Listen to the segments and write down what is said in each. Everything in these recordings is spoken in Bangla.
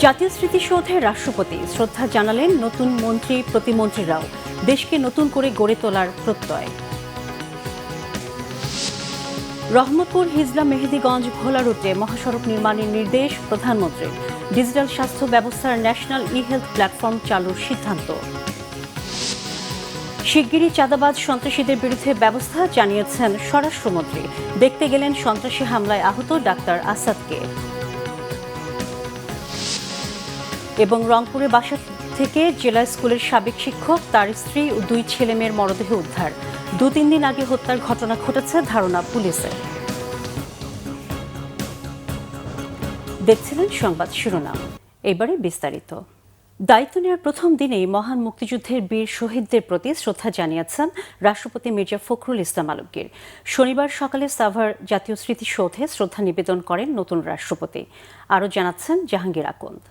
জাতীয় স্মৃতিসৌধে রাষ্ট্রপতি শ্রদ্ধা জানালেন নতুন মন্ত্রী প্রতিমন্ত্রীরাও দেশকে নতুন করে গড়ে তোলার প্রত্যয়। রহমতপুর হিজলা মেহেদিগঞ্জ ভোলা রুটে মহাসড়ক নির্মাণের নির্দেশ প্রধানমন্ত্রীর। ডিজিটাল স্বাস্থ্য ব্যবস্থার ন্যাশনাল ই-হেলথ প্ল্যাটফর্ম চালুর সিদ্ধান্ত। শিগগিরই চাঁদাবাজ সন্ত্রাসীদের বিরুদ্ধে ব্যবস্থা জানিয়েছেন স্বরাষ্ট্রমন্ত্রী। দেখতে গেলেন সন্ত্রাসী হামলায় আহত ডাক্তার আসাদকে। এবং রংপুরে বাসা থেকে জেলা স্কুলের সাবেক শিক্ষক, তার স্ত্রী ও 2 ছেলেমেয়ের মরদেহ উদ্ধার। 2-3 দিন আগে হত্যার ঘটনা ঘটেছে ধারণা পুলিশের। দেখছিলেন সংবাদ শিরোনাম, এবারে বিস্তারিত। দায়িত্ব নেওয়ার প্রথম দিনেই মহান মুক্তিযুদ্ধের বীর শহীদদের প্রতি শ্রদ্ধা জানিয়েছেন রাষ্ট্রপতি মির্জা ফখরুল ইসলাম আলমগীর। শনিবার সকালে সাভার জাতীয় স্মৃতিসৌধে শ্রদ্ধা নিবেদন করেন নতুন রাষ্ট্রপতি। আরও জানাচ্ছেন জাহাঙ্গীর আকন্দ।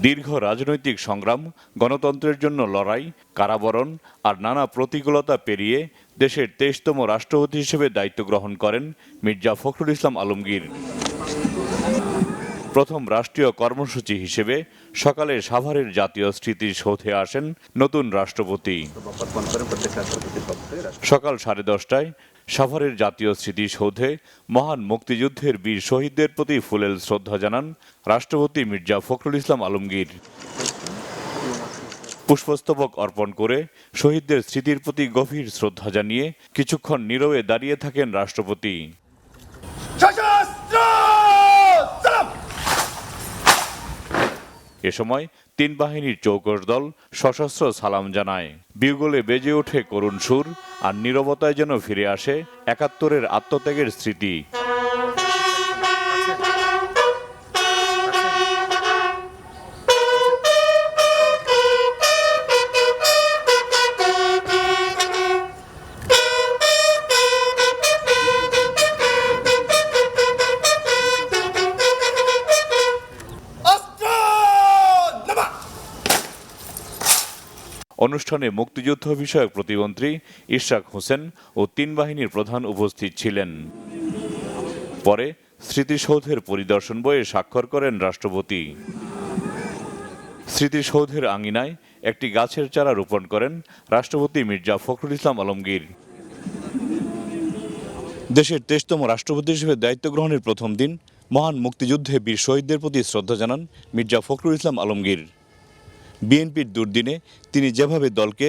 দীর্ঘ রাজনৈতিক সংগ্রাম, গণতন্ত্রের জন্য লড়াই, কারাবরণ আর নানা প্রতিকূলতা পেরিয়ে দেশের 23তম রাষ্ট্রপতি হিসেবে দায়িত্ব গ্রহণ করেন মির্জা ফখরুল ইসলাম আলমগীর। প্রথম রাষ্ট্রীয় কর্মসূচি হিসেবে সকালে সাভারের জাতীয় স্মৃতিসৌধে আসেন নতুন রাষ্ট্রপতি। সকাল 10:30টায় সাভারের জাতীয় স্মৃতিসৌধে মহান মুক্তিযুদ্ধের বীর শহীদদের প্রতি ফুলেল শ্রদ্ধা জানান রাষ্ট্রপতি মির্জা ফখরুল ইসলাম আলমগীর। পুষ্পস্তবক অর্পণ করে শহীদদের স্মৃতির প্রতি গভীর শ্রদ্ধা জানিয়ে কিছুক্ষণ নীরবে দাঁড়িয়ে থাকেন রাষ্ট্রপতি। এ সময় 3 বাহিনীর চৌকস দল সশস্ত্র সালাম জানায়। বিউগলে বেজে ওঠে করুণ সুর, আর নীরবতায় যেন ফিরে আসে 71-এর আত্মত্যাগের স্মৃতি। অনুষ্ঠানে মুক্তিযুদ্ধ বিষয়ক প্রতিমন্ত্রী ইশরাক হোসেন ও 3 বাহিনীর প্রধান উপস্থিত ছিলেন। পরে স্মৃতিসৌধের পরিদর্শন বইয়ে স্বাক্ষর করেন রাষ্ট্রপতি। স্মৃতিসৌধের আঙিনায় একটি গাছের চারা রোপণ করেন রাষ্ট্রপতি মির্জা ফখরুল ইসলাম আলমগীর। দেশের 23তম রাষ্ট্রপতি হিসেবে দায়িত্ব গ্রহণের প্রথম দিন মহান মুক্তিযুদ্ধে বীর শহীদদের প্রতি শ্রদ্ধা জানান মির্জা ফখরুল ইসলাম আলমগীর। বিএনপির দুর্দিনে তিনি যেভাবে দলকে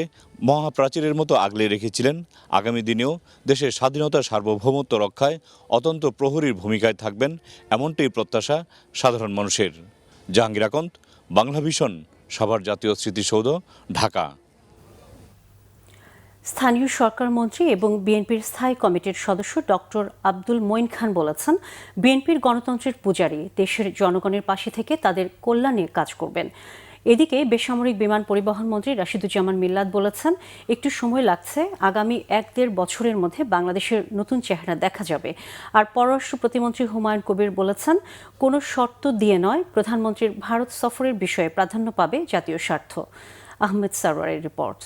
মহাপ্রাচীরের মতো আগলে রেখেছিলেন, আগামী দিনেও দেশের স্বাধীনতা সার্বভৌমত্ব রক্ষায় অত্যন্ত প্রহরীর ভূমিকায় থাকবেন, এমনটাই প্রত্যাশা সাধারণ মানুষের। জাহাঙ্গীর আকন্দ, বাংলা ভিশন, সাভার জাতীয় স্মৃতিসৌধ, ঢাকা। স্থানীয় সরকার মন্ত্রী এবং বিএনপির স্থায়ী কমিটির সদস্য ডক্টর আব্দুল মঈন খান বলেছেন, বিএনপির গণতন্ত্রের পূজারী দেশের জনগণের পাশে থেকে তাদের কল্যাণে কাজ করবেন। এদিকে বেসামরিক বিমান পরিবহন মন্ত্রী রাশিদুজ্জামান মিল্লাত বলেছেন, একটু সময় লাগছে, আগামী 1-1.5 বছরের মধ্যে বাংলাদেশের নতুন চেহারা দেখা যাবে। আর পররাষ্ট্র প্রতিমন্ত্রী হুমায়ুন কবির বলেছেন, কোনো শর্ত দিয়ে নয়, প্রধানমন্ত্রীর ভারত সফরের বিষয়ে প্রাধান্য পাবে জাতীয় স্বার্থ। আহমেদ সারওয়ারের রিপোর্ট।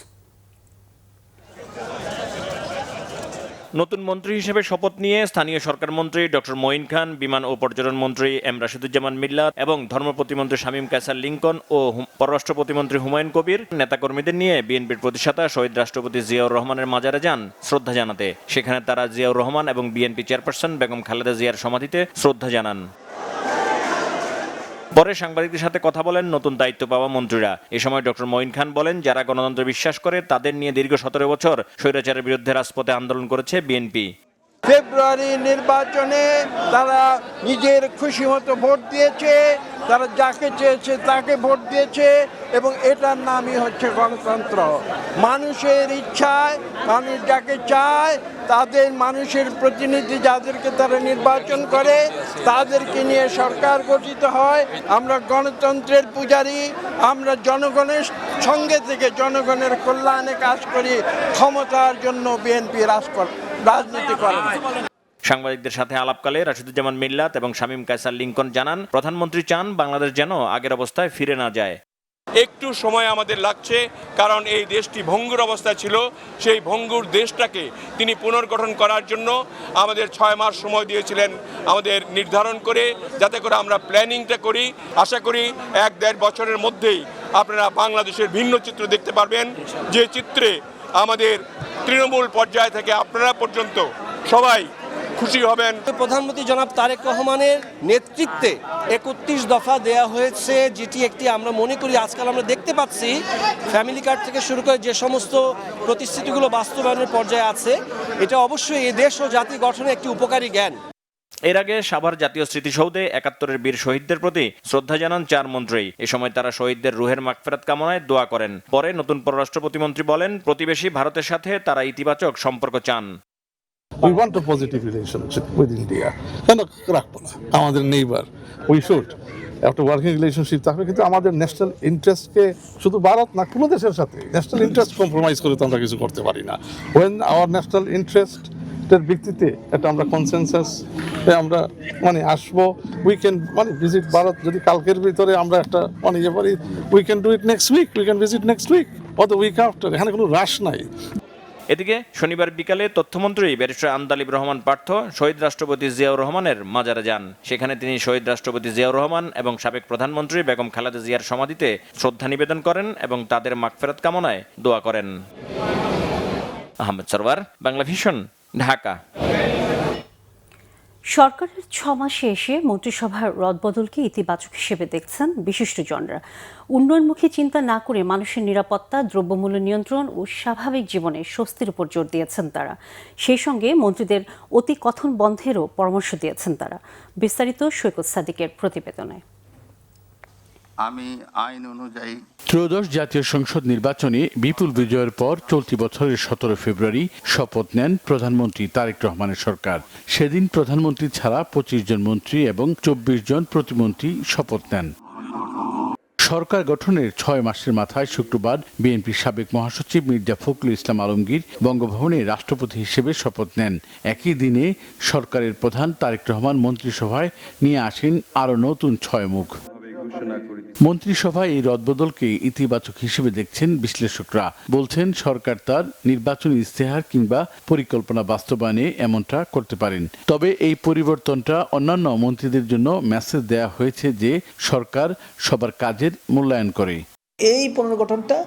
নতুন মন্ত্রী হিসেবে শপথ নিয়ে স্থানীয় সরকার মন্ত্রী ডক্টর মঈন খান, বিমান ও পর্যটন মন্ত্রী এম রাশিদুজ্জামান মিল্লাত এবং ধর্ম প্রতিমন্ত্রী শামীম কায়সার লিংকন ও পররাষ্ট্র প্রতিমন্ত্রী হুমায়ুন কবির নেতাকর্মীদের নিয়ে বিএনপির প্রতিষ্ঠাতা শহীদ রাষ্ট্রপতি জিয়াউর রহমানের মাজারে যান শ্রদ্ধা জানাতে। সেখানে তারা জিয়াউর রহমান এবং বিএনপি চেয়ারপারসন বেগম খালেদা জিয়ার সমাধিতে শ্রদ্ধা জানান। পরে সাংবাদিকদের সাথে কথা বলেন নতুন দায়িত্ব পাওয়া মন্ত্রীরা। এ সময় ডক্টর মঈন খান বলেন, যারা গণতন্ত্রে বিশ্বাস করে তাদের নিয়ে দীর্ঘ 17 বছর স্বৈরাচারের বিরুদ্ধে রাজপথে আন্দোলন করেছে বিএনপি। ফেব্রুয়ারি নির্বাচনে তারা নিজের খুশি মতো ভোট দিয়েছে, তারা যাকে চেয়েছে তাকে ভোট দিয়েছে এবং এটার নামই হচ্ছে গণতন্ত্র। মানুষের ইচ্ছায় মানুষ যাকে চায় তাদের মানুষের প্রতিনিধি যাদেরকে তারা নির্বাচন করে তাদেরকে নিয়ে সরকার গঠিত হয়। আমরা গণতন্ত্রের পূজারী, আমরা জনগণের সঙ্গে থেকে জনগণের কল্যাণে কাজ করি, ক্ষমতার জন্য বিএনপি রাজনীতি করে। সাংবাদিকদের সাথে আলাপকালে রাশিদুজ্জামান মিল্লাত এবং শামীম কায়সার লিংকন জানান, প্রধানমন্ত্রী চান বাংলাদেশ যেন আগের অবস্থায় ফিরে না যায়। একটু সময় আমাদের লাগছে, কারণ এই দেশটি ভঙ্গুর অবস্থায় ছিল। সেই ভঙ্গুর দেশটাকে তিনি পুনর্গঠন করার জন্য আমাদের 6 মাস সময় দিয়েছিলেন আমাদের নির্ধারণ করে, যাতে করে আমরা প্ল্যানিংটা করি। আশা করি 1-1.5 বছরের মধ্যেই আপনারা বাংলাদেশের ভিন্ন চিত্র দেখতে পারবেন, যে চিত্রে আমাদের তৃণমূল পর্যায় থেকে আপনারা পর্যন্ত সবাই খুশি হবেন। প্রধানমন্ত্রী জনাব তারেক রহমানের নেতৃত্বে 31 দফা দেয়া হয়েছে, যেটি একটি আমরা মনে করি আজকাল আমরা দেখতে পাচ্ছি ফ্যামিলি কার্ড থেকে শুরু করে যে সমস্ত প্রতিশ্রুতিগুলো বাস্তবায়নের পর্যায়ে আছে, এটা অবশ্যই এই দেশ ও জাতি গঠনে একটি উপকারী জ্ঞান। এর আগে সাভার জাতীয় স্মৃতিসৌধে 71-এর বীর শহীদদের প্রতি শ্রদ্ধা জানান 4 মন্ত্রী। এ সময় তারা শহীদদের রুহের মাগফিরাত কামনায় দোয়া করেন। পরে নতুন পররাষ্ট্র প্রতিমন্ত্রী বলেন, প্রতিবেশী ভারতের সাথে তারা ইতিবাচক সম্পর্ক চান। We want a positive relationship with India. কেন রাখবো না? আমাদের নেইবার, উই শুড একটা ওয়ার্কিং রিলেশনশিপ থাকবে, কিন্তু আমাদের ন্যাশনাল ইন্টারেস্টকে শুধু ভারত না কোনো দেশের সাথে ন্যাশনাল ইন্টারেস্ট কম্প্রোমাইজ করে তো আমরা কিছু করতে পারি না। ওয়েন আওয়ার ন্যাশনাল ইন্টারেস্টের ভিত্তিতে একটা আমরা কনসেনসাস আমরা আসবো, উই ক্যান ভিজিট ভারত। যদি কালকের ভিতরে আমরা একটা ইয়ে পারি, we can do it next week, we can visit next week or the week after. এখানে কোনো রাশ নাই। এদিকে শনিবার বিকালে তথ্যমন্ত্রী ব্যারিস্টার আন্দালিব রহমান পার্থ শহীদ রাষ্ট্রপতি জিয়াউর রহমানের মাজারে যান। সেখানে তিনি শহীদ রাষ্ট্রপতি জিয়াউর রহমান এবং সাবেক প্রধানমন্ত্রী বেগম খালেদা জিয়ার সমাধিতে শ্রদ্ধা নিবেদন করেন এবং তাদের মাগফিরাত কামনায় দোয়া করেন। আহমেদ সরওয়ার, বাংলা ভিশন, ঢাকা। সরকারের 6 মাসে এসে মন্ত্রিসভার রদবদলকে ইতিবাচক হিসেবে দেখছেন বিশিষ্টজনরা। উন্নয়নমুখী চিন্তা না করে মানুষের নিরাপত্তা, দ্রব্যমূল্য নিয়ন্ত্রণ ও স্বাভাবিক জীবনে স্বস্তির উপর জোর দিয়েছেন তারা। সেই সঙ্গে মন্ত্রীদের অতি কথন বন্ধেরও পরামর্শ দিয়েছেন তারা। বিস্তারিত সৈকত সাদিকের প্রতিবেদনে। আমি আইন অনুযায়ী ত্রয়োদশ জাতীয় সংসদ নির্বাচনে বিপুল বিজয়ের পর চলতি বছরের 17 ফেব্রুয়ারি শপথ নেন প্রধানমন্ত্রী তারেক রহমানের সরকার। সেদিন প্রধানমন্ত্রী ছাড়া 25 জন মন্ত্রী এবং 24 জন প্রতিমন্ত্রী শপথ নেন। সরকার গঠনের 6 মাসের মাথায় শুক্রবার বিএনপির সাবেক মহাসচিব মির্জা ফখরুল ইসলাম আলমগীর বঙ্গভবনে রাষ্ট্রপতি হিসেবে শপথ নেন। একই দিনে সরকারের প্রধান তারেক রহমান মন্ত্রিসভায় নিয়ে আসেন আরও নতুন 6 মুখ। মন্ত্রিসভায় এই রদবদলকে ইতিবাচক হিসেবে দেখছেন বিশ্লেষকরা। বলছেন সরকার তার নির্বাচনী ইস্তেহার কিংবা পরিকল্পনা বাস্তবায়নে এমনটা করতে পারেন। তবে এই পরিবর্তনটা অন্যান্য মন্ত্রীদের জন্য মেসেজ দেয়া হয়েছে যে সরকার সবার কাজের মূল্যায়ন করে। এই পুনর্গঠনটা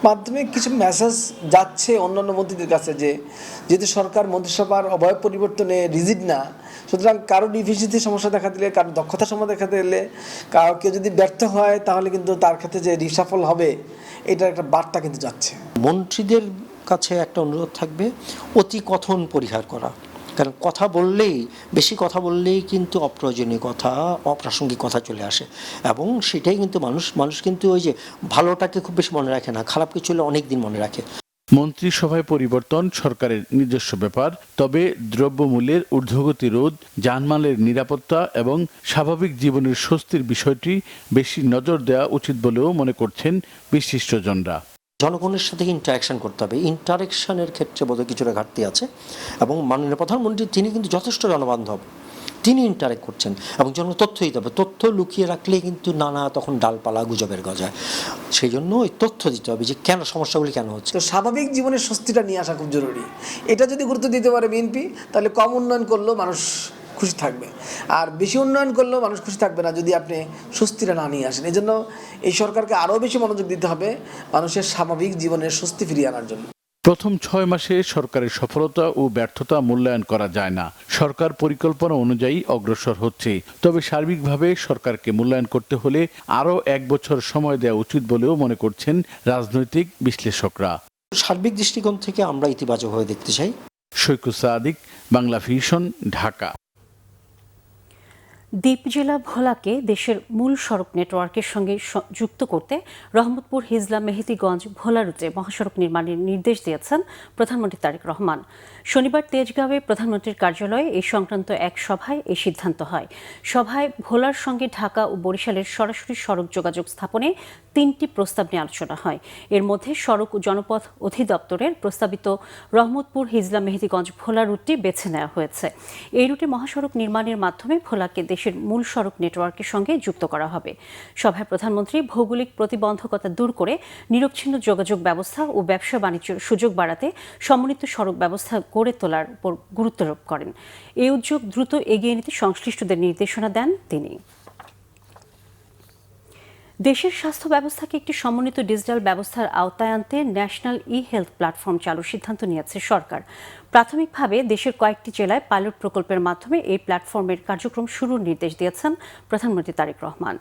মাধ্যমে কিছু মেসেজ যাচ্ছে অন্যান্য মন্ত্রীদের কাছে যে যেহেতু সরকার মন্ত্রিসভার অবয়ব পরিবর্তনে রিজিড না, সুতরাং কারো ডিফিসিয়েন্সি সমস্যা দেখা দিলে, কারো দক্ষতার সমস্যা দেখা দিলে, কারো কেউ যদি ব্যর্থ হয় তাহলে কিন্তু তার ক্ষেত্রে যে রিসাফল হবে, এটার একটা বার্তা কিন্তু যাচ্ছে। মন্ত্রীদের কাছে একটা অনুরোধ থাকবে অতি কথন পরিহার করা, কারণ কথা বললেই বেশি কথা বললেই কিন্তু অপ্রয়োজনীয় কথা, অপ্রাসঙ্গিক কথা চলে আসে এবং সেটাই কিন্তু মানুষ কিন্তু ওই যে ভালোটাকে খুব বেশি মনে রাখে না, খারাপ কিছু হলে অনেক দিন মনে রাখে। মন্ত্রিসভায় পরিবর্তন সরকারের নিজস্ব ব্যাপার, তবে দ্রব্যমূল্যের ঊর্ধ্বগতি রোধ, জানমালের নিরাপত্তা এবং স্বাভাবিক জীবনের স্বস্তির বিষয়টি বেশি নজর দেওয়া উচিত বলেও মনে করছেন বিশিষ্টজনরা। জনগণের সাথে ইন্টারাকশন করতে হবে, ইন্টারাকশনের ক্ষেত্রে বোধহয় কিছুটা ঘাটতি আছে এবং মাননীয় প্রধানমন্ত্রী তিনি কিন্তু যথেষ্ট জনবান্ধব, তিনি ইন্টারেক্ট করছেন এবং জনগণ তথ্য দিতে হবে। তথ্য লুকিয়ে রাখলে কিন্তু নানা তখন ডালপালা গুজবের গজায়, সেই জন্য ওই তথ্য দিতে হবে যে কেন সমস্যাগুলি কেন হচ্ছে। তো স্বাভাবিক জীবনের স্বস্তিটা নিয়ে আসা খুব জরুরি। এটা যদি গুরুত্ব দিতে পারে বিএনপি, তাহলে কম উন্নয়ন করলেও মানুষ খুশি থাকবে, আর বেশি উন্নয়ন করলেও মানুষ খুশি থাকবে না যদি আপনি স্বস্তিটা না নিয়ে আসেন। এই জন্য এই সরকারকে আরও বেশি মনোযোগ দিতে হবে মানুষের স্বাভাবিক জীবনের স্বস্তি ফিরিয়ে আনার জন্য। প্রথম 6 মাসে সরকারের সফলতা ও ব্যর্থতা মূল্যায়ন করা যায় না। সরকার পরিকল্পনা অনুযায়ী অগ্রসর হচ্ছে, তবে সার্বিকভাবে সরকারকে মূল্যায়ন করতে হলে আরও 1 বছর সময় দেওয়া উচিত বলেও মনে করছেন রাজনৈতিক বিশ্লেষকরা। সার্বিক দৃষ্টিকোণ থেকে আমরা ইতিবাচকভাবে দেখতে চাই। সৈকত সাদিক, বাংলা ভিশন, ঢাকা। দ্বীপ জেলা ভোলাকে দেশের মূল সড়ক নেটওয়ার্কের সঙ্গে যুক্ত করতে রহমতপুর হিজলা মেহেদিগঞ্জ ভোলা রুটে মহাসড়ক নির্মাণের নির্দেশ দিয়েছেন প্রধানমন্ত্রী তারেক রহমান। শনিবার তেজগাঁওয়ে প্রধানমন্ত্রীর কার্যালয়ে এই সংক্রান্ত এক সভায় এই সিদ্ধান্ত হয়। সভায় ভোলার সঙ্গে ঢাকা ও বরিশালের সরাসরি সড়ক যোগাযোগ স্থাপনে 3টি প্রস্তাব নিয়ে আলোচনা হয়। এর মধ্যে সড়ক ও জনপথ অধিদপ্তরের প্রস্তাবিত রহমতপুর হিজলা মেহেদিগঞ্জ ভোলা রুটটি বেছে নেওয়া হয়েছে। এই রুটে মহাসড়ক নির্মাণের মাধ্যমে ভোলাকে দেশের দেশের মূল সড়ক নেটওয়ার্কের সঙ্গে যুক্ত করা হবে। সভায় প্রধানমন্ত্রী ভৌগোলিক প্রতিবন্ধকতা দূর করে নিরবচ্ছিন্ন যোগাযোগ ব্যবস্থা ও ব্যবসা বাণিজ্যের সুযোগ বাড়াতে সমন্বিত সড়ক ব্যবস্থা গড়ে তোলার উপর গুরুত্বারোপ করেন। এই উদ্যোগ দ্রুত এগিয়ে নিতে সংশ্লিষ্টদের নির্দেশনা দেন তিনি। দেশের স্বাস্থ্য ব্যবস্থাকে একটি সমন্বিত ডিজিটাল ব্যবস্থার আওতায় আনতে ন্যাশনাল ই-হেলথ প্ল্যাটফর্ম চালুর সিদ্ধান্ত নিয়েছে সরকার। প্রাথমিকভাবে দেশের কয়েকটি জেলায় পাইলট প্রকল্পের মাধ্যমে এই প্ল্যাটফর্মের কার্যক্রম শুরুর নির্দেশ দিয়েছেন প্রধানমন্ত্রী তারেক রহমান।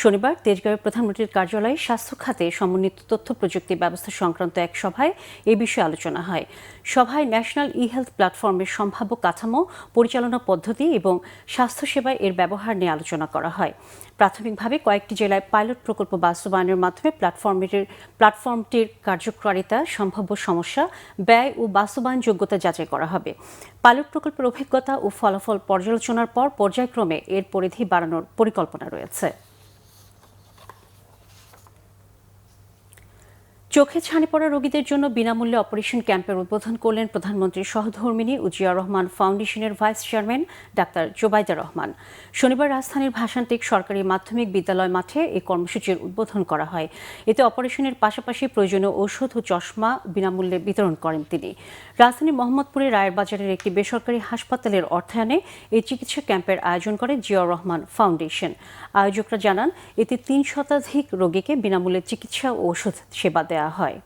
শনিবার তেজগাঁওয়ে প্রধানমন্ত্রীর কার্যালয়ে স্বাস্থ্য খাতে সমন্বিত তথ্য প্রযুক্তি ব্যবস্থা সংক্রান্ত এক সভায় এ বিষয়ে আলোচনা হয়। সভায় ন্যাশনাল ই-হেলথ প্ল্যাটফর্মের সম্ভাব্য কাঠামো, পরিচালনা পদ্ধতি এবং স্বাস্থ্যসেবায় এর ব্যবহার নিয়ে আলোচনা করা হয়। প্রাথমিকভাবে কয়েকটি জেলায় পাইলট প্রকল্প বাস্তবায়নের মাধ্যমে প্ল্যাটফর্মটির কার্যকারিতা, সম্ভাব্য সমস্যা, ব্যয় ও বাস্তবায়ন যোগ্যতা যাচাই করা হবে। পাইলট প্রকল্পের অভিজ্ঞতা ও ফলাফল পর্যালোচনার পর পর্যায়ক্রমে এর পরিধি বাড়ানোর পরিকল্পনা রয়েছে। চোখে ছানি পড়া রোগীদের জন্য বিনামূল্যে অপারেশন ক্যাম্পের উদ্বোধন করলেন প্রধানমন্ত্রীর সহধর্মিণী ও জিয়া রহমান ফাউন্ডেশনের vice chairman doctor Zubaida Rahman. শনিবার রাজধানীর ভাষান্তিক সরকারি মাধ্যমিক বিদ্যালয় মাঠে এই কর্মসূচির উদ্বোধন করা হয়। এতে অপারেশনের পাশাপাশি প্রয়োজনীয় ঔষধ ও চশমা বিনামূল্যে বিতরণ করেন তিনি। রাজধানী মোহাম্মদপুরের রায়ের বাজারের একটি বেসরকারি হাসপাতালের অর্থায়নে এই চিকিৎসা ক্যাম্পের আয়োজন করে জিয়া রহমান ফাউন্ডেশন। আয়োজকরা জানান, এতে ৩ শতাধিক রোগীকে বিনামূল্যে চিকিৎসা ও ওষুধ সেবা দেওয়া হয়।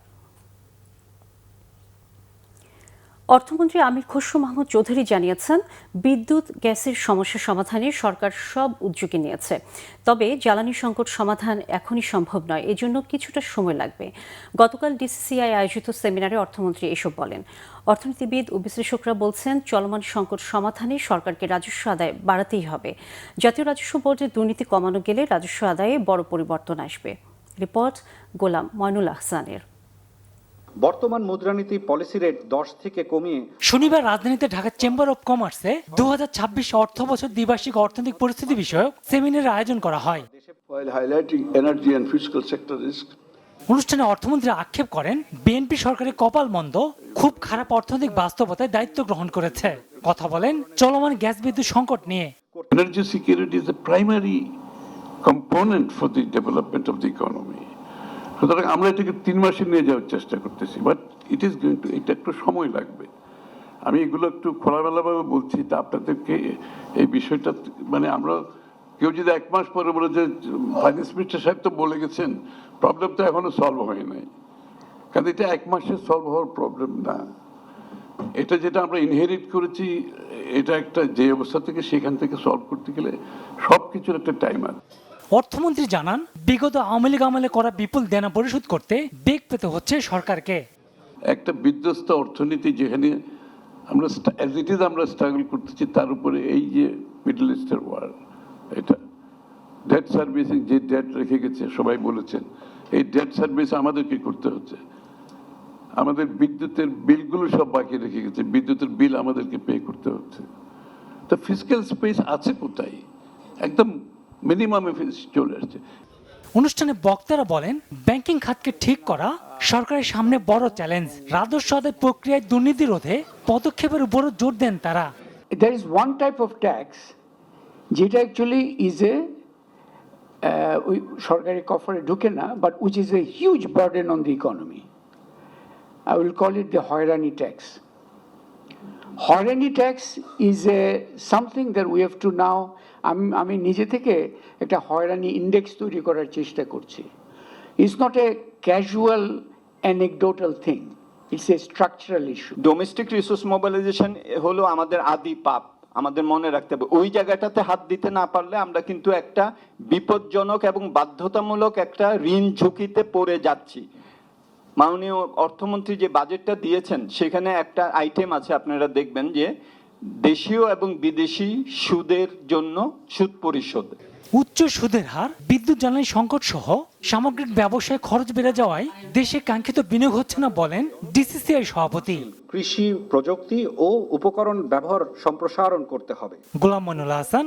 অর্থমন্ত্রী আমির খসরু মাহমুদ চৌধুরী জানিয়েছেন, বিদ্যুৎ গ্যাসের সমস্যা সমাধানে সরকার সব উদ্যোগী নিয়েছে। তবে জ্বালানি সংকট সমাধান এখনই সম্ভব নয়, এজন্য কিছুটা সময় লাগবে। গতকাল ডিসিসিআই আয়োজিত সেমিনারে অর্থমন্ত্রী এসব বলেন। অর্থনীতিবিদ ও বিশ্লেষকরা বলছেন, চলমান সংকট সমাধানে সরকারকে রাজস্ব আদায় বাড়াতেই হবে। জাতীয় রাজস্ব বোর্ডের দুর্নীতি কমানো গেলে রাজস্ব আদায়ে বড় পরিবর্তন আসবে। রিপোর্ট গোলাম ময়নুল আহসানের। বর্তমান মুদ্রানীতি পলিসি রেট 10 থেকে কমিয়ে শনিবার রাজধানীতে ঢাকা চেম্বার অব কমার্সে 2026 অর্থ বছর দ্বিবার্ষিক অর্থনৈতিক পরিস্থিতি বিষয়ক সেমিনারের আয়োজন করা হয়। অনুষ্ঠানে অর্থমন্ত্রী আক্ষেপ করেন, বিএনপি সরকারের কপাল মন্দ, খুব খারাপ অর্থনৈতিক বাস্তবতায় দায়িত্ব গ্রহণ করেছে। কথা বলেন চলমান গ্যাস বিদ্যুৎ সংকট নিয়ে। Energy security is the primary component for the development of the economy. সুতরাং আমরা এটাকে 3 মাসে নিয়ে যাওয়ার চেষ্টা করতেছি, but it is going to, এটা একটু সময় লাগবে। আমি এগুলো একটু খোলামেলাভাবে বলছি, তা আপনাদেরকে এই বিষয়টা, মানে আমরা কেউ যদি 1 মাস পরে বলে যে ফাইন্যান্স মিনিস্টার সাহেব তো বলে গেছেন, প্রবলেম তো এখনো সলভ হয় নাই, কারণ এটা 1 মাসে সলভ হওয়ার প্রবলেম না। এটা যেটা আমরা ইনহেরিট করেছি, এটা একটা যে অবস্থা থেকে সেখান থেকে সলভ করতে গেলে সব কিছুর একটা টাইম আছে। অর্থমন্ত্রী জানান, বিগত আওয়ামী লীগ আমলে করা বিপুল দেনা পরিশোধ করতে বেগ পেতে হচ্ছে সরকারকে। একটা বিধ্বস্ত অর্থনীতি যেখানে আমরা অ্যাজ ইট ইজ আমরা স্ট্রাগল করতেছি, তার উপরে এই যে মিডল ইস্টের ওয়ার, এটা ডেট সার্ভিসিং যে ডেট রেখে গেছে সবাই বলেছেন, এই ডেট সার্ভিস আমাদেরকে করতে হচ্ছে। আমাদের বিদ্যুতের বিলগুলো সব বাকি রেখে গেছে, বিদ্যুতের বিল আমাদেরকে পে করতে হচ্ছে। তো ফিসক্যাল স্পেস আছে কোথায়? একদম মিনিমামে চলে আসছে। অনুষ্ঠানে বক্তারা বলেন, ব্যাংকিং খাতকে ঠিক করা সরকারের সামনে বড় চ্যালেঞ্জ। রাজস্ব আদায় প্রক্রিয়ায় দুর্নীতি রোধে পদক্ষেপের উপরও জোর দেন তারা। There is one type of tax যেটা অ্যাকচুয়ালি ইজ এ সরকারি কফারে ঢুকে না, but which is a huge burden on the economy. I will call it the হয়রানি tax. হয়রানি tax is something that we have to now, আমি নিজে থেকে একটা হয়রানি ইন্ডেক্স তৈরি করার চেষ্টা করছি। It's not a casual anecdotal thing. It's a structural issue. Domestic resource mobilization হলো আমাদের আদি পাপ, আমাদের মনে রাখতে হবে। ওই জায়গাটাতে হাত দিতে না পারলে আমরা কিন্তু একটা বিপজ্জনক এবং বাধ্যতামূলক একটা ঋণ ঝুঁকিতে পড়ে যাচ্ছি। মাননীয় অর্থমন্ত্রী যে বাজেটটা দিয়েছেন, সেখানে একটা আইটেম আছে, আপনারা দেখবেন যে দেশীয় এবং বিদেশি সুদের জন্য সুদ পরিশোধ। উচ্চ সুদের হার, বিদ্যুৎ জ্বালানি সংকট সহ সামগ্রিক ব্যবসায় খরচ বেড়ে যাওয়ায় দেশে কাঙ্ক্ষিত বিনিয়োগ হচ্ছে না বলেন ডিসিসিআই সভাপতি। কৃষি প্রযুক্তি ও উপকরণ ব্যবহার সম্প্রসারণ করতে হবে। গোলাম মইনুল আহসান,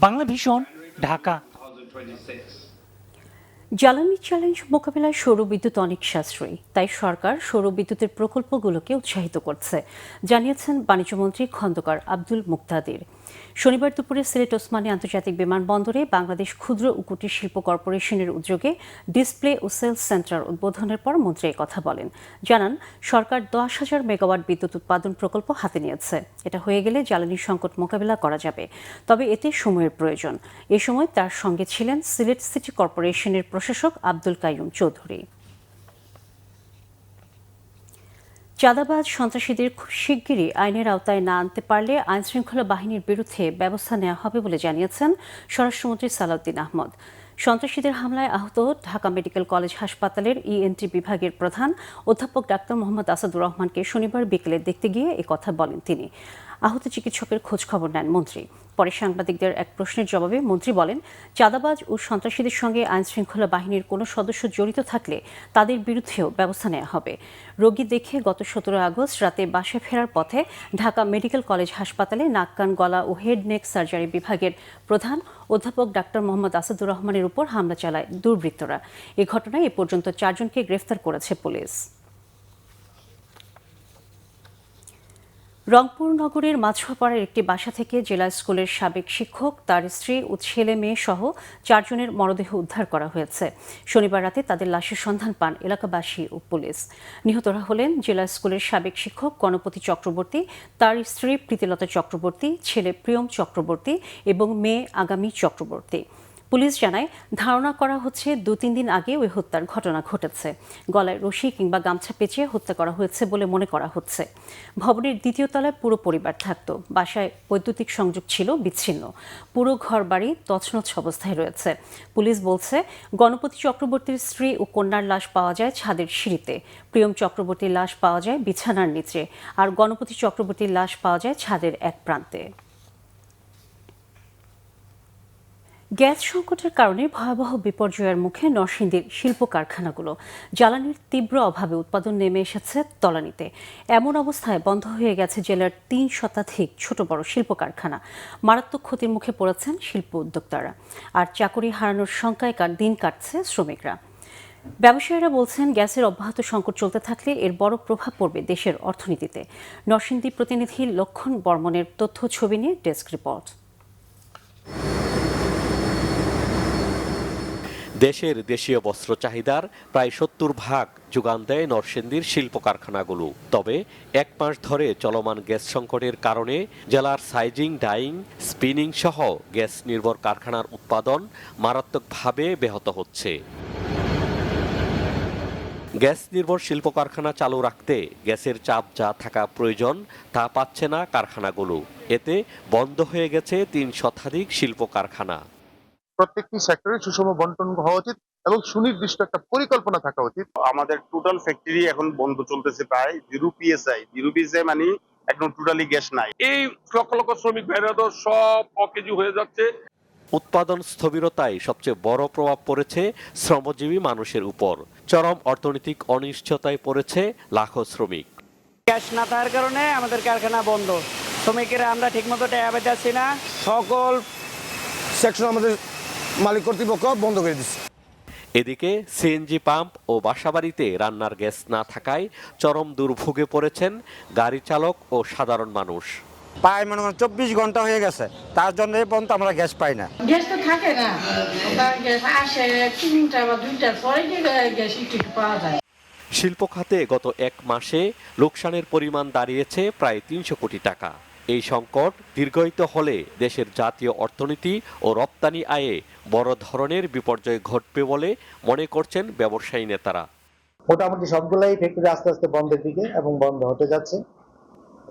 বাংলা ভিশন, ঢাকা। জ্বালানি চ্যালেঞ্জ মোকাবিলায় সৌর বিদ্যুৎ অনেক সাশ্রয়ী, তাই সরকার সৌর বিদ্যুতের প্রকল্পগুলোকে উৎসাহিত করছে, জানিয়েছেন বাণিজ্যমন্ত্রী খন্দকার আব্দুল মুক্তাদির। শনিবার দুপুরে সিলেট ওসমানী আন্তর্জাতিক বিমানবন্দরে বাংলাদেশ ক্ষুদ্র ও কুটির শিল্প কর্পোরেশনের উদ্যোগে ডিসপ্লে ও সেলস সেন্টার উদ্বোধনের পর মন্ত্রী এই কথা বলেন। জানান, সরকার 10,000 মেগাওয়াট বিদ্যুৎ উৎপাদন প্রকল্প হাতে নিয়েছে। এটা হয়ে গেলে জ্বালানি সংকট মোকাবিলা করা যাবে, তবে এতে সময়ের প্রয়োজন। এ সময় তার সঙ্গে ছিলেন সিলেট সিটি কর্পোরেশনের প্রশাসক আব্দুল কাইয়ুম চৌধুরী। চাঁদাবাজ সন্ত্রাসীদের খুব শিগগিরই আইনের আওতায় না আনতে পারলে আইনশৃঙ্খলা বাহিনীর বিরুদ্ধে ব্যবস্থা নেওয়া হবে বলে জানিয়েছেন স্বরাষ্ট্রমন্ত্রী সালাউদ্দিন আহমদ। সন্ত্রাসীদের হামলায় আহত ঢাকা মেডিকেল কলেজ হাসপাতালের ইএনটি বিভাগের প্রধান অধ্যাপক ডাক্তার মোহাম্মদ আসাদুর রহমানকে শনিবার বিকেলে দেখতে গিয়ে একথা বলেন তিনি। আহত চিকিৎসকের খোঁজখবর নেন মন্ত্রী। পরে সাংবাদিকদের এক প্রশ্নের জবাবে মন্ত্রী বলেন, চাঁদাবাজ ও সন্ত্রাসীদের সঙ্গে আইনশৃঙ্খলা বাহিনীর কোনো সদস্য জড়িত থাকলে তাদের বিরুদ্ধেও ব্যবস্থা নেওয়া হবে। রোগী দেখে গত 17 আগস্ট রাতে বাসায় ফেরার পথে ঢাকা মেডিকেল কলেজ হাসপাতালে নাক কান গলা ও হেড নেক সার্জারি বিভাগের প্রধান অধ্যাপক ডাক্তার মোহাম্মদ আসাদুর রহমানের উপর হামলা চালায় দুর্বৃত্তরা। এ ঘটনায় এ পর্যন্ত 4 জনকে গ্রেফতার করেছে পুলিশ। রংপুর নগরের মাছুয়াপাড়ার একটি বাসা থেকে জেলা স্কুলের সাবেক শিক্ষক, তার স্ত্রী ও ছেলে মেয়ে সহ 4 জনের মরদেহ উদ্ধার করা হয়েছে। শনিবার রাতে তাদের লাশের সন্ধান পান এলাকাবাসী ও পুলিশ। নিহতরা হলেন জেলা স্কুলের সাবেক শিক্ষক গণপতি চক্রবর্তী, তার স্ত্রী প্রীতিলতা চক্রবর্তী, ছেলে প্রিয়ম চক্রবর্তী এবং মেয়ে আগামী চক্রবর্তী। পুলিশ জানায়, ধারণা করা হচ্ছে 2-3 দিন আগে ওই হত্যার ঘটনা ঘটেছে। গলায় রশি কিংবা গামছা পেঁচিয়ে হত্যা করা হয়েছে বলে মনে করা হচ্ছে। ভবনের 2য় তলায় পুরো পরিবার থাকত। বাসায় বৈদ্যুতিক সংযোগ ছিল বিচ্ছিন্ন। পুরো ঘরবাড়ি তছনছ অবস্থায় রয়েছে। পুলিশ বলছে, গণপতি চক্রবর্তীর স্ত্রী ও কন্যার লাশ পাওয়া যায় ছাদের সিঁড়িতে, প্রিয়ম চক্রবর্তীর লাশ পাওয়া যায় বিছানার নিচে, আর গণপতি চক্রবর্তীর লাশ পাওয়া যায় ছাদের এক প্রান্তে। গ্যাস সংকটের কারণে ভয়াবহ বিপর্যয়ের মুখে নরসিংদীর শিল্প কারখানাগুলো। জ্বালানির তীব্র অভাবে উৎপাদন নেমে এসেছে তলানিতে। এমন অবস্থায় বন্ধ হয়ে গেছে জেলার 3 শতাধিক ছোট বড় শিল্প কারখানা। মারাত্মক ক্ষতির মুখে পড়েছেন শিল্প উদ্যোক্তারা, আর চাকরি হারানোর শঙ্কায় দিন কাটছে শ্রমিকরা। ব্যবসায়ীরা বলছেন, গ্যাসের অব্যাহত সংকট চলতে থাকলে এর বড় প্রভাব পড়বে দেশের অর্থনীতিতে। নরসিংদী প্রতিনিধি লক্ষণ বর্মনের তথ্য ছবি নিয়ে ডেস্ক রিপোর্ট। দেশের দেশীয় বস্ত্র চাহিদার প্রায় 70% যোগান দেয় নরসিংদীর শিল্প কারখানাগুলো। তবে 1 মাস ধরে চলমান গ্যাস সংকটের কারণে জেলার সাইজিং, ডাইং, স্পিনিং সহ গ্যাস নির্ভর কারখানার উৎপাদন মারাত্মকভাবে ব্যাহত হচ্ছে। গ্যাস নির্ভর শিল্প কারখানা চালু রাখতে গ্যাসের চাপ যা থাকা প্রয়োজন তা পাচ্ছে না কারখানাগুলো। এতে বন্ধ হয়ে গেছে 3 শতাধিক শিল্প কারখানা। প্রত্যেকটি সেক্টরে সুষম বন্টন হওয়া উচিত এবং সুনির্দিষ্ট একটা পরিকল্পনা থাকা উচিত। আমাদের টোটাল ফ্যাক্টরি এখন বন্ধ চলতেছে, প্রায় 0 PSI মানে এখন টোটালি গ্যাস নাই। এই লক্ষ লক্ষ শ্রমিক ভাইরা তো সব অকেজু হয়ে যাচ্ছে। উৎপাদন স্থবিরতায় সবচেয়ে বড় প্রভাব পড়েছে শ্রমজীবী মানুষের উপর। চরম অর্থনৈতিক অনিশ্চয়তায় পড়েছে লাখো শ্রমিক। গ্যাস না থাকার কারণে আমাদের কারখানা বন্ধ, শ্রমিকেরা আমরা ঠিকমতো টাকা পাচ্ছি না। সকল সেকশন আমাদের মালিক কর্তৃপক্ষ বন্ধ করে দিচ্ছে। এদিকে সিএনজি পাম্প ও বাসাবাড়িতে রান্নার গ্যাস না থাকায় চরম দুর্ভোগে পড়েছেন গাড়ি চালক ও সাধারণ মানুষ। প্রায় মনে হয় 24 ঘন্টা হয়ে গেছে, তার জন্য এই পর্যন্ত আমরা গ্যাস পাই না। গ্যাস তো থাকে না, গ্যাস আসে 3টা বা 2টার পরে গ্যাস একটু পাওয়া যায়। শিল্প খাতে গত 1 মাসে লোকসানের পরিমাণ দাঁড়িয়েছে প্রায় 300 কোটি টাকা। এই সংকট দীর্ঘায়িত হলে দেশের জাতীয় অর্থনীতি ও রপ্তানি আয়ে বড় ধরনের বিপর্যয় ঘটবে বলে মনে করছেন ব্যবসায়ী নেতারা। মোটামুটি সবগুলাই ফ্যাক্টরি আস্তে আস্তে বন্ধের দিকে এবং বন্ধ হতে যাচ্ছে।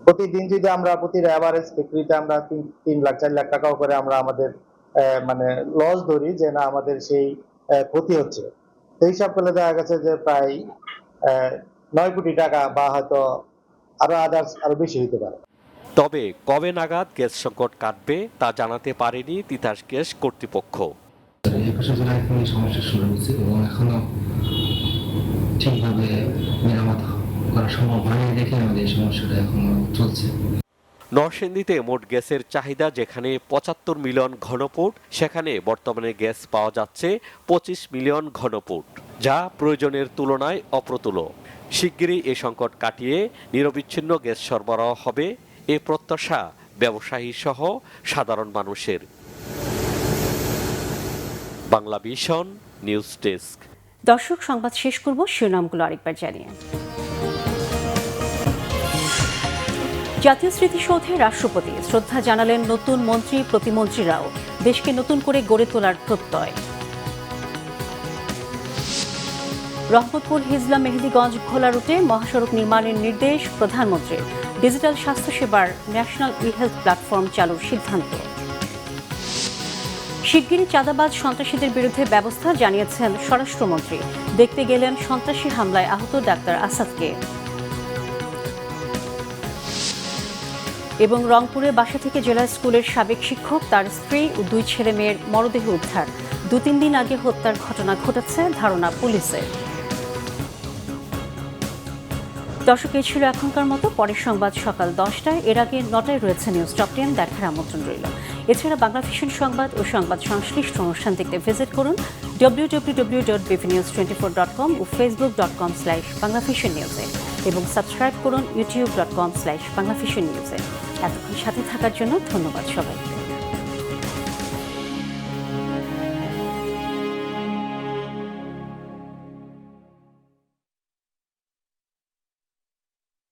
প্রতিদিন যদি আমরা প্রতি এভারেজ ফ্যাক্টরিতে আমরা 3 লাখ 4 লাখ টাকাও করে আমরা আমাদের মানে লস ধরি, যে না আমাদের সেই ক্ষতি হচ্ছে, সেই হিসাব করলে দেখা গেছে যে প্রায় 9 কোটি টাকা বা হয়তো আরো বেশি হতে পারে। তবে কবে নাগাদ গ্যাস সংকট কাটবে তা জানাতে পারেনি তিতাস গ্যাস কর্তৃপক্ষ। সমস্যা শুরু হয়েছে এবং এখনো ঠিকভাবে মেরামত করা সম্ভব হয়নি দেখে আমাদের এই সমস্যাটা এখনো চলছে। নরসিংদীতে মোট গ্যাসের চাহিদা যেখানে 75 মিলিয়ন ঘনফুট, সেখানে বর্তমানে গ্যাস পাওয়া যাচ্ছে 25 মিলিয়ন ঘনফুট, যা প্রয়োজনের তুলনায় অপ্রতুল। শিগগিরই এই সংকট কাটিয়ে নিরবিচ্ছিন্ন গ্যাস সরবরাহ হবে এ প্রত্যাশা ব্যবসায়ী সহ সাধারণ মানুষের। Bangla vision news desk. দর্শক, সংবাদ শেষ করব শিরোনামগুলো আরেকবার জানিয়ে। জাতীয় স্মৃতিসৌধে রাষ্ট্রপতি শ্রদ্ধা জানালেন নতুন মন্ত্রী প্রতিমন্ত্রীরাও, দেশকে নতুন করে গড়ে তোলার প্রত্যয়। রহমতপুর হিজলা মেহেদিগঞ্জ ভোলা রুটে মহাসড়ক নির্মাণের নির্দেশ প্রধানমন্ত্রীর, ডিজিটাল স্বাস্থ্যসেবার ন্যাশনাল ই হেলথ প্ল্যাটফর্ম চালুর সিদ্ধান্ত। শিগগিরই চাঁদাবাজ সন্ত্রাসীদের বিরুদ্ধে ব্যবস্থা জানিয়েছেন স্বরাষ্ট্রমন্ত্রী, দেখতে গেলেন সন্ত্রাসী হামলায় আহত ডাক্তার আসাদকে। এবং রংপুরে বাসা থেকে জেলা স্কুলের সাবেক শিক্ষক, তার স্ত্রী ও 2 ছেলে মেয়ের মরদেহ উদ্ধার। 2-3 দিন আগে হত্যার ঘটনা ঘটেছে ধারণা পুলিশের। দর্শক, এই ছিল এখনকার মতো। পরের সংবাদ সকাল 10টায়, এর আগে 9টায় রয়েছে নিউজ টপ 10, দেখার আমন্ত্রণ রইল। এছাড়া বাংলা ভিশন সংবাদ ও সংবাদ সংশ্লিষ্ট অনুষ্ঠান দেখতে ভিজিট করুন www.bpnews24.com ও facebook.com/banglavisionnews এবং সাবস্ক্রাইব করুন youtube.com/banglavisionnews। এতক্ষণ সাথে থাকার জন্য ধন্যবাদ সবাইকে।